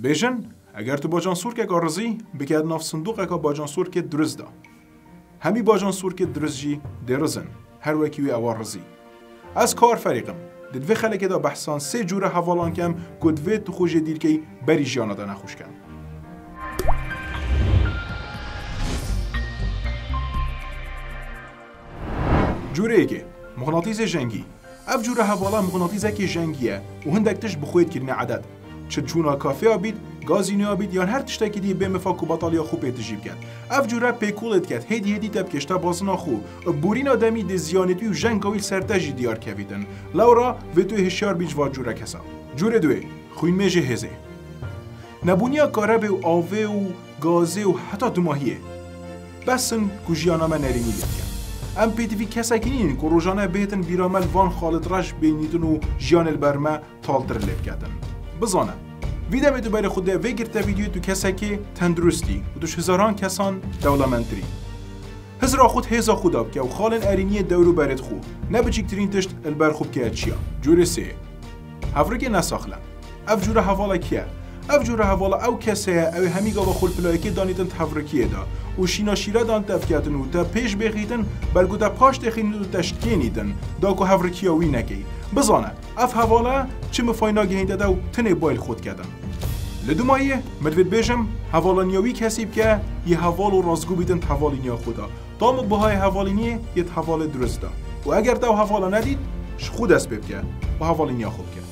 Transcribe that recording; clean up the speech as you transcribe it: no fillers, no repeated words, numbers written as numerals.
بیژن اگر تو باجان سور که گارزی بکرد ناف صندوق که باجان سور که درست دا همی باجان سور که درست جی درزن هر وکی وی اوارزی از کار فریقم دد و خلک دا بحثان سه جوره حوالان کم کد و تو خوش دیر که بری جانا دا نخوش کن جوره که مغناطیس جنگی اف جوره حوالا مغناطیس که جنگیه و هندکتش بخوید کرنه عدد چه چونا کافه آبید، گازینو آبید یا هر تشتکی دی بهم فاکو باتالیا خوب اتجیب کرد. اف جورا پیکولت کرد. هدی تب کشتا بازنا خو. بورین آدمی دی زیانتی و جنگاوی سرتاجی دیار کویدن. لورا و تو هشیار بیج وار جورا کسا. جوره دوی خوین میجه هزه. نبونیا کارب و آوه و گازه و حتی دماهیه. بسن کجیانا من نرینی لیتیا. ام پیتوی کساکینین که روزانه بهتن بیرامل وان خالد رش بینیدن و جیان البرمه تالتر لب کردن. بزانه ویدیو تو برای خود وگرته ویدیو تو کسی که تندرستی و توش هزاران کسان دولمندری هزار خود هزار خوداب که و خالن ارینی دورو برد خو نه بچیکترین تشت البر خوب که چیا جوره سه هفرگی نساخلم اف جوره حوالا کیه اف جوره حوالا او کسه او همیگا و خل پلایکی دانیدن تفرکیه دا و شینا شیره دان تفکیتن و تا پیش بخیتن برگو تا پاش تخینید و تشتگینیدن دا که هفرکیاوی نگی بزانه اف حوالا چه مفاینا گهینده دا و تنه بایل خود کردن لدومایه مدوید بیجم حوالانیاوی کسیب که یه حوال و رازگو بیدن حوالینیا خدا دام بهای حوالینیه یه حوال درسته و اگر دو حوالا ندید خود است ببکه و حوالینیا خود کرد